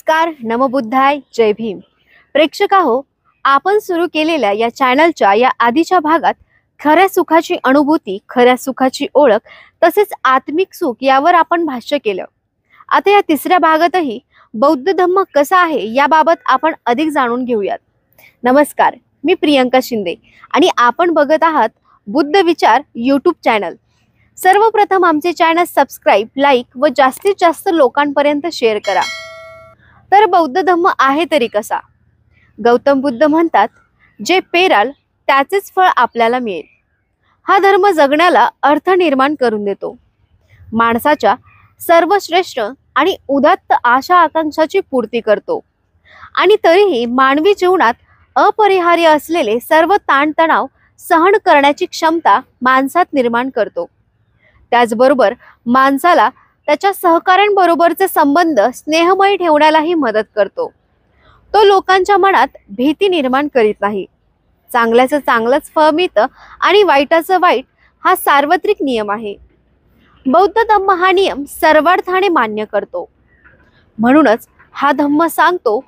नमस्कार, नमबुद्धाय, जय भीम. प्रेक्षकाहो, आपण सुरू केलेल्या या चॅनलच्या या आधीच्या भागात खऱ्या सुखाची अनुभूती, खऱ्या सुखाची ओळख तसेच आत्मिक सुख यावर आपण भाष्य केलं. आता या तिसऱ्या भागातही बौद्ध धम्म कसा आहे याबाबत आपण अधिक जाणून घेऊयात. नमस्कार, मी प्रियंका शिंदे आणि आपण बघत आहात बुद्ध विचार यूट्यूब चॅनल. सर्वप्रथम आमचे चॅनल सबस्क्राईब, लाईक व जास्तीत जास्त लोकांपर्यंत शेअर करा. तर बौद्ध धम्म आहे तरी कसा? गौतम बुद्ध म्हणतात, जे पेराल त्याचेच फळ आपल्याला मिळेल. हा धर्म जगण्याला अर्थ निर्माण करून देतो. माणसाच्या सर्वश्रेष्ठ आणि उदात्त आशा आकांक्षाची पूर्ती करतो आणि तरीही मानवी जीवनात अपरिहार्य असलेले सर्व ताणतणाव सहन करण्याची क्षमता माणसात निर्माण करतो. त्याचबरोबर माणसाला त्याच्या सहकाऱ्यांबरोबरचे संबंध स्नेहमय ठेवण्यालाही मदत करतो. तो लोकांच्या मनात भीती निर्माण करीत नाही. चांगल्याचं चांगलंच फळ मिळतं आणि वाईटाचं वाईट हा सार्वत्रिक नियम आहे. बौद्ध धम्म हा नियम सर्वार्थाने मान्य करतो. म्हणूनच हा धम्म सांगतो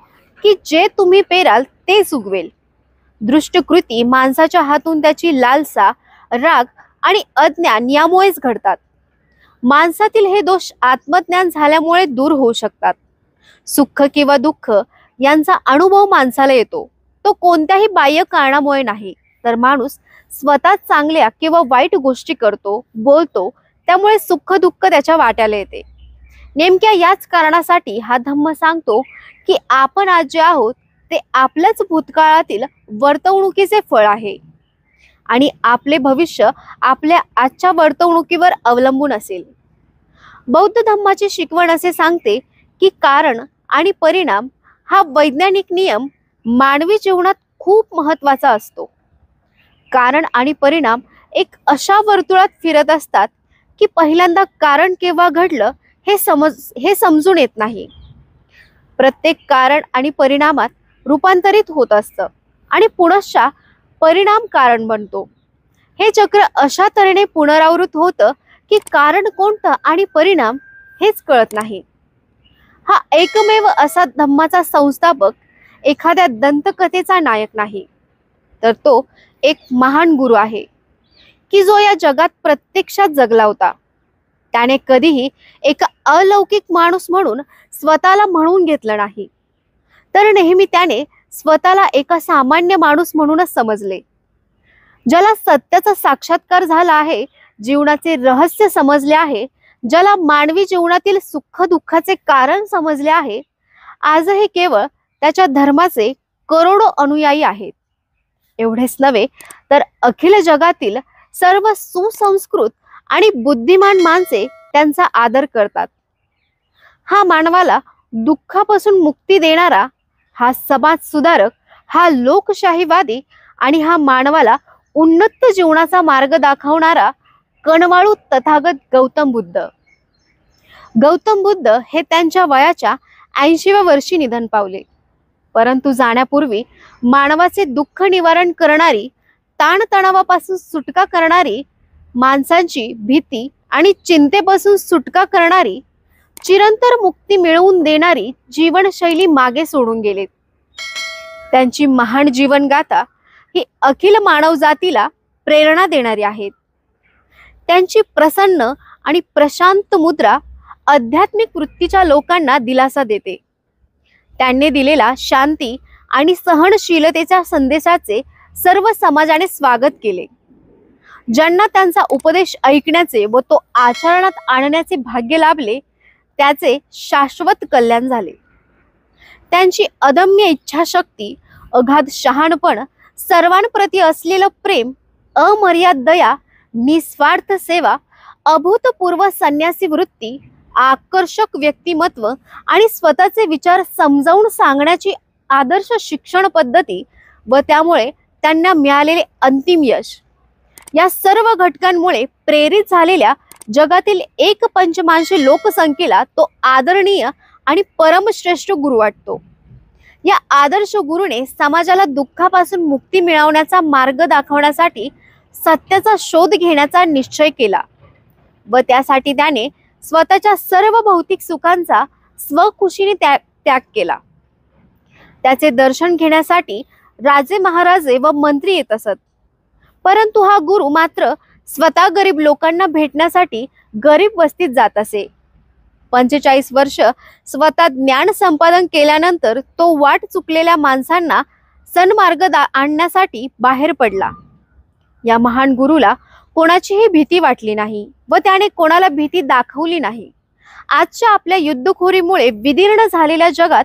की जे तुम्ही पेराल तेच उगवेल. दृष्टकृती माणसाच्या हातून त्याची लालसा, राग आणि अज्ञान यामुळेच घडतात. माणसातील हे दोष आत्मज्ञान झाल्यामुळे दूर होऊ शकतात. सुख किंवा दुःख यांचा अनुभव माणसाला येतो. तो कोणत्याही बाह्य कारणामुळे नाही, तर माणूस स्वतः चांगल्या किंवा वाईट गोष्टी करतो, बोलतो, त्यामुळे सुख दुःख त्याच्या वाट्याला येते. नेमक्या याच कारणासाठी हा धम्म सांगतो की आपण आज जे आहोत ते आपल्याच भूतकाळातील वर्तवणुकीचे फळ आहे आणि आपले भविष्य आपल्या आजच्या वर्तवणुकीवर अवलंबून असेल. बौद्ध धम्माची शिकवण असे सांगते की कारण आणि परिणाम हा वैज्ञानिक नियम मानवी जीवनात खूप महत्त्वाचा असतो. कारण आणि परिणाम एक अशा वर्तुळात फिरत असतात की पहिल्यांदा कारण केव्हा घडलं हे समजून येत नाही. प्रत्येक कारण आणि परिणामात रूपांतरित होत असतं आणि पुनश्च परिणाम कारण बनतो. हे चक्र अशा तऱ्हेने पुनरावृत्त होतं की कारण कोणतं आणि परिणाम हेच कळत नाही. हा एकमेव असा धम्माचा संस्थापक एखाद्या दंतकथेचा नायक नाही, तर तो एक महान गुरु आहे की जो या जगात प्रत्यक्षात जगला होता. त्याने कधीही एक अलौकिक माणूस म्हणून स्वतःला म्हणून घेतलं नाही, तर नेहमी त्याने स्वतःला एका सामान्य माणूस म्हणूनच समजले. ज्याला सत्याचा साक्षात्कार झाला आहे, जीवनाचे रहस्य समजले आहे, ज्याला मानवी जीवनातील सुख दुःखाचे कारण समजले आहे, आजही केवळ त्याच्या धर्माचे करोडो अनुयायी आहेत. एवढेच नव्हे तर अखिल जगातील सर्व सुसंस्कृत आणि बुद्धिमान माणसे त्यांचा आदर करतात. हा मानवाला दुःखापासून मुक्ती देणारा, हा समाज सुधारक, हा लोकशाहीवादी आणि हा मानवाला उन्नत जीवनाचा मार्ग दाखवणारा कणवाळू तथागत गौतम बुद्ध. गौतम बुद्ध हे त्यांच्या वयाच्या 80व्या वर्षी निधन पावले. परंतु जाण्यापूर्वी मानवाचे दुःख निवारण करणारी, ताणतणावापासून सुटका करणारी, माणसांची भीती आणि चिंतेपासून सुटका करणारी, चिरंतर मुक्ती मिळवून देणारी जीवनशैली मागे सोडून गेलेत. त्यांची महान जीवनगाथा ही अखिल मानव जातीला प्रेरणा देणारी आहेत. त्यांची प्रसन्न आणि प्रशांत मुद्रा आध्यात्मिक वृत्तीच्या लोकांना दिलासा देते. त्यांनी दिलेला शांती आणि सहनशीलतेच्या संदेशाचे सर्व समाजाने स्वागत केले. ज्यांना त्यांचा उपदेश ऐकण्याचे व तो आचरणात आणण्याचे भाग्य लाभले, त्याचे शाश्वत कल्याण झाले. त्यांची अदम्य इच्छाशक्ती, अगाध शहाणपण, सर्वांप्रती असलेलं प्रेम, अमर्याद दया, निस्वार्थ सेवा, अभूतपूर्व संन्यासी वृत्ती, आकर्षक व्यक्तिमत्व आणि स्वतःचे विचार समजावून सांगण्याची आदर्श शिक्षण पद्धती व त्यामुळे त्यांना मिळालेले अंतिम यश, या सर्व घटकांमुळे प्रेरित झालेल्या जगातील 1/5 लोकसंख्येला तो आदरणीय आणि परमश्रेष्ठ गुरु वाटतो. या आदर्श गुरुने समाजाला दुःखापासून मुक्ती मिळवण्याचा मार्ग दाखवण्यासाठी सत्याचा शोध घेण्याचा निश्चय केला व त्यासाठी त्याने स्वतःच्या सर्व भौतिक सुखांचा स्वखुशीने त्याग केला. त्याचे दर्शन घेण्यासाठी राजे महाराजे व मंत्री येत असत. परंतु हा गुरु मात्र स्वतः गरीब लोकांना भेटण्यासाठी गरीब वस्तीत जात असे. 45 वर्ष स्वतः ज्ञान संपादन केल्यानंतर तो वाट चुकलेल्या माणसांना सन्मार्ग आणण्यासाठी बाहेर पडला. या महान गुरुला कोणाचीही भीती वाटली नाही व त्याने कोणाला भीती दाखवली नाही. आजच्या आपल्या युद्धखोरीमुळे विदीर्ण झालेल्या जगात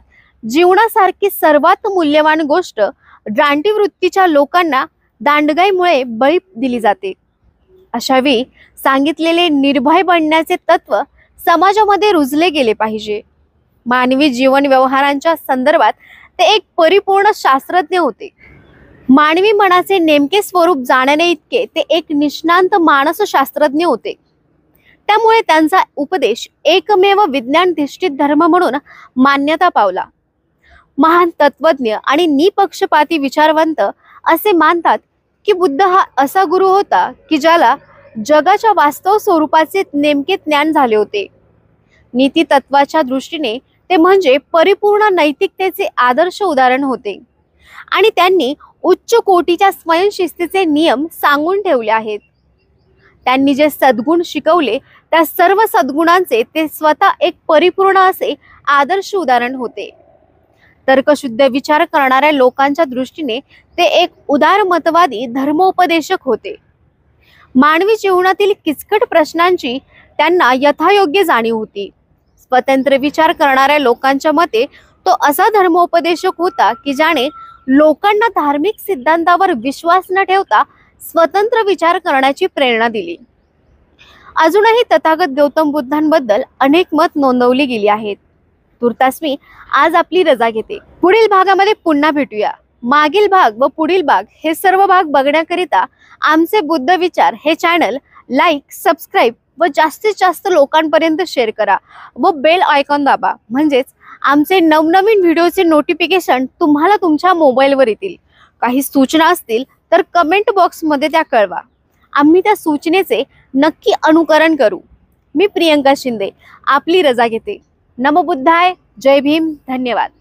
जीवनासारखी सर्वात मूल्यवान गोष्ट रानटी वृत्तीच्या लोकांना दांडगाईमुळे बळी दिली जाते. अशा वेळी सांगितलेले निर्भय बनण्याचे तत्व समाजामध्ये रुजले गेले पाहिजे. मानवी जीवन व्यवहारांच्या संदर्भात ते एक परिपूर्ण शास्त्रज्ञ होते. मानवी मनाचे नेमके स्वरूप जाणणे इतके ते एक निष्णांत मानसशास्त्रज्ञ होते. त्यामुळे त्यांचा उपदेश एकमेव विज्ञानधिष्ठित धर्म म्हणून मान्यता पावला. महान तत्वज्ञ आणि निपक्षपाती विचारवंत असे मानतात की बुद्ध हा असा गुरु होता की ज्याला जगाच्या वास्तव स्वरूपाचे नेमके ज्ञान झाले होते. नीती तत्वाच्या दृष्टीने ते म्हणजे परिपूर्ण नैतिकतेचे आदर्श उदाहरण होते आणि त्यांनी उच्च कोटीच्या स्वयंशिस्तीचे नियम सांगून ठेवले आहेत. त्यांनी जे सद्गुण शिकवले त्या सर्व सद्गुणांचे ते स्वतः एक परिपूर्ण असे आदर्श उदाहरण होते. तर्कशुद्ध विचार करणाऱ्या लोकांच्या दृष्टीने ते एक उदारमतवादी धर्मोपदेशक होते. मानवी जीवनातील किचकट प्रश्नांची त्यांना यथायोग्य जाणीव होती. स्वतंत्र विचार करणाऱ्या लोकांच्या मते तो असा धर्मोपदेशक होता की ज्याने लोकांना धार्मिक सिद्धांतावर विश्वास न ठेवता स्वतंत्र विचार करण्याची प्रेरणा दिली. अजूनही तथागत गौतम बुद्धांबद्दल अनेक मत नोंदवली गेली आहेत. तुर्तास मी आज आपली रजा घेते. पुढील भागामध्ये पुन्हा भेटूया. मागील भाग व पुढील भाग हे सर्व भाग बघण्याकरिता आमचे बुद्ध विचार हे चॅनल लाईक, सबस्क्राईब व जास्तीत जास्त लोकांपर्यंत शेअर करा व बेल आयकॉन दाबा. म्हणजेच आमचे नवनवीन व्हिडिओचे नोटिफिकेशन तुम्हाला तुमच्या मोबाईलवर येतील. काही सूचना असतील तर कमेंट बॉक्समध्ये त्या कळवा. आम्ही त्या सूचनेचे नक्की अनुकरण करू. मी प्रियंका शिंदे आपली रजा घेते. नमो बुद्धाय. जय भीम. धन्यवाद.